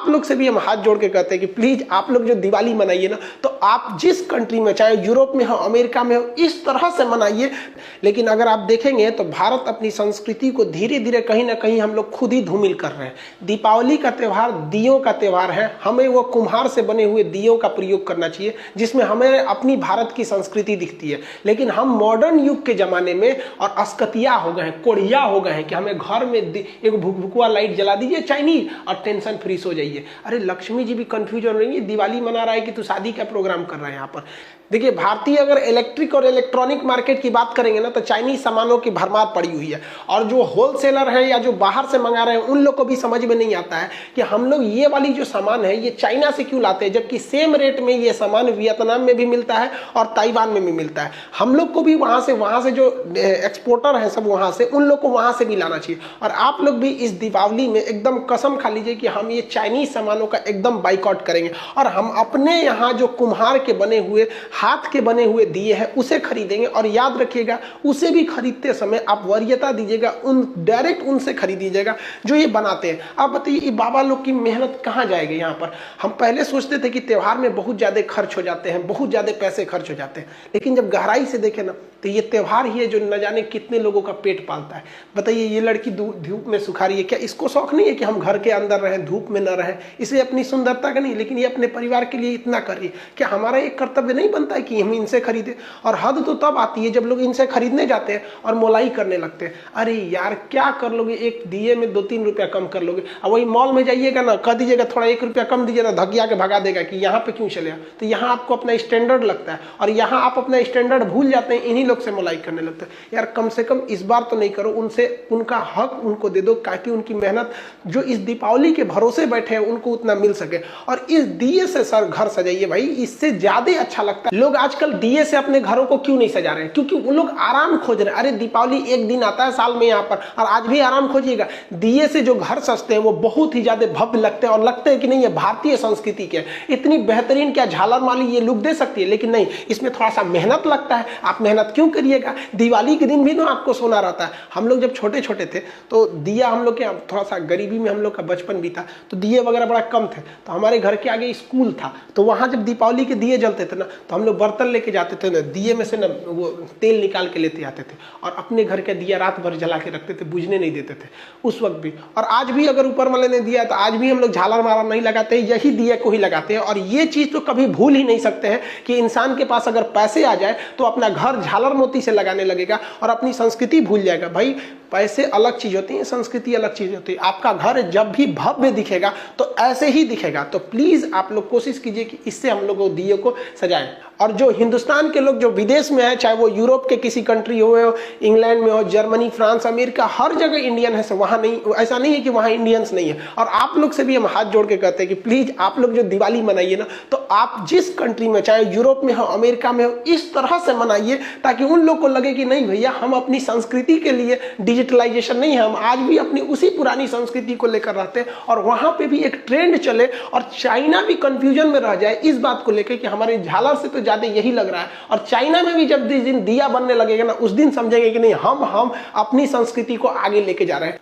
आप लोग से भी हम हाथ जोड़ के कहते हैं कि प्लीज आप लोग जो दिवाली मनाइए ना, तो आप जिस कंट्री में, चाहे यूरोप में हो, अमेरिका में हो, इस तरह से मनाइए। लेकिन अगर आप देखेंगे तो भारत अपनी संस्कृति को धीरे धीरे कहीं ना कहीं हम लोग खुद ही धूमिल कर रहे हैं। दीपावली का त्यौहार दियों का त्यौहार है, हमें वो कुम्हार से बने हुए दियों का प्रयोग करना चाहिए जिसमें हमें अपनी भारत की संस्कृति दिखती है। लेकिन हम मॉडर्न युग के जमाने में और अस्कतिया हो गए हैं, कोढ़िया हो गए हैं कि हमें घर में एक भुकभुकुआ लाइट जला दीजिए चाइनीज और टेंशन फ्री सो जाइए। अरे लक्ष्मी जी भी कंफ्यूज हो रही है, दिवाली मना रहा है कि तू शादी का प्रोग्राम कर रहा है यहाँ पर। देखिए भारतीय अगर इलेक्ट्रिक और इलेक्ट्रॉनिक मार्केट की बात करेंगे ना, तो चाइनीज सामानों की भरमार पड़ी हुई है। और जो होलसेलर है या जो बाहर से मंगा रहे हैं, उन लोग को भी समझ में नहीं आता है कि हम लोग ये वाली जो सामान है ये चाइना से क्यों लाते हैं, जबकि सेम रेट में ये सामान वियतनाम में भी मिलता है और ताइवान में भी मिलता है। हम लोग को भी वहां से जो एक्सपोर्टर है सब वहां से, उन लोग को वहां से भी लाना चाहिए। और आप लोग भी इस दीपावली में एकदम कसम खा लीजिए कि हम ये चाइनीज सामानों का एकदम बाइकआउट करेंगे और हम अपने यहाँ जो कुम्हार के बने हुए, हाथ के बने हुए दिए हैं उसे खरीदेंगे। और याद रखिएगा, उसे भी खरीदते समय आप वरीयता दीजिएगा, डायरेक्ट उनसे खरीदिएगा जो ये बनाते हैं। आप बताइए ये बाबा लोग की मेहनत कहाँ जाएगी यहाँ पर। हम पहले सोचते थे कि त्योहार में बहुत ज्यादा खर्च हो जाते हैं, बहुत ज्यादा पैसे खर्च हो जाते हैं, लेकिन जब गहराई से देखें ना तो ये त्योहार ही है जो न जाने कितने लोगों का पेट पालता है। बताइए ये लड़की धूप में सुखा रही है, क्या इसको शौक नहीं है कि हम घर के अंदर रहें, धूप में न रहें, इसे अपनी सुंदरता का नहीं, लेकिन ये अपने परिवार के लिए इतना कर रही है। क्या हमारा एक कर्तव्य नहीं बनता है कि हम इनसे खरीदें? और हद तो तब आती है जब लोग इनसे खरीदने जाते हैं और मोलाई करने लगते हैं। अरे यार क्या कर लोगे, एक दिए में 2-3 रुपया कम कर लोगे। अब वही मॉल में जाइएगा ना, कह दीजिएगा थोड़ा 1 रुपया कम दीजिए ना, धकिया के भगा देगा कि यहाँ पे क्यों चले। तो यहाँ आपको अपना स्टैंडर्ड लगता है और यहाँ आप अपना स्टैंडर्ड भूल जाते हैं, इन्हीं लोग से मोलाई करने लगते हैं। यार कम से कम इस बार तो नहीं करो, उनसे उनका हक उनको दे दो ताकि उनकी मेहनत जो इस दीपावली के भरोसे बैठे हैं उनको उतना मिल सके। और इस दिए से सर घर सजाइए भाई, इससे ज्यादा अच्छा लगता है। लोग आजकल दिए से अपने घरों को क्यों नहीं सजा रहे हैं? क्योंकि वो लोग आराम खोज रहे हैं। अरे दीपावली एक दिन आता है साल में यहाँ पर, और आज भी आराम खोजिएगा। दिए से जो घर सजते हैं वो बहुत ही ज्यादा भव्य लगते हैं और लगते हैं कि नहीं ये भारतीय संस्कृति के इतनी बेहतरीन, क्या झालर माली ये लुक दे सकती है, लेकिन नहीं, इसमें थोड़ा सा मेहनत लगता है। आप मेहनत क्यों करिएगा? दिवाली के दिन भी ना आपको सोना रहता है। हम लोग जब छोटे छोटे थे तो दिया, हम लोग के थोड़ा सा गरीबी में हम लोग का बचपन भी था, तो दिए वगैरह बड़ा कम थे। तो हमारे घर के आगे स्कूल था, तो वहां जब दीपावली के दिए जलते थे ना, तो हम लोग बर्तन लेके जाते थे ना, दिए में से ना वो तेल निकाल के लेते आते थे और अपने घर का दिया रात भर जला के रखते थे, बुझने नहीं देते थे उस वक्त भी। और आज भी अगर ऊपर वाले ने दिया तो आज भी हम लोग झालर मारा नहीं लगाते, यही दिया को ही लगाते हैं। और ये चीज तो कभी भूल ही नहीं सकते हैं कि इंसान के पास अगर पैसे आ जाए तो अपना घर झालर मोती से लगाने लगेगा और अपनी संस्कृति भूल जाएगा। भाई पैसे अलग चीज होती है, संस्कृति अलग चीज होती है। आपका घर जब भी भव्य दिखेगा तो ऐसे ही दिखेगा। तो प्लीज आप लोग कोशिश कीजिए कि इससे हम लोग दिए को सजाएं। और जो हिंदुस्तान के लोग जो विदेश में है, चाहे वो यूरोप के किसी कंट्री हो, इंग्लैंड में हो, जर्मनी, फ्रांस, अमेरिका, हर जगह इंडियन है। वहां नहीं, ऐसा नहीं है कि वहां इंडियंस नहीं है। और आप लोग से भी हम हाथ जोड़ के कहते हैं कि प्लीज आप लोग जो दिवाली मनाइए ना, तो आप जिस कंट्री में, चाहे यूरोप में हो, अमेरिका में हो, इस तरह से मनाइए ताकि उन लोग को लगे कि नहीं भैया हम अपनी संस्कृति के लिए, डिजिटलाइजेशन नहीं है, हम आज भी अपनी उसी पुरानी संस्कृति को लेकर रहते हैं। और वहां पे भी एक ट्रेंड चले और चाइना भी कंफ्यूजन में रह जाए इस बात को लेकर कि हमारे झालर से तो ज्यादा यही लग रहा है। और चाइना में भी जब जिस दिन दिया बनने लगेगा ना, उस दिन समझेंगे कि नहीं हम अपनी संस्कृति को आगे लेके जा रहे हैं।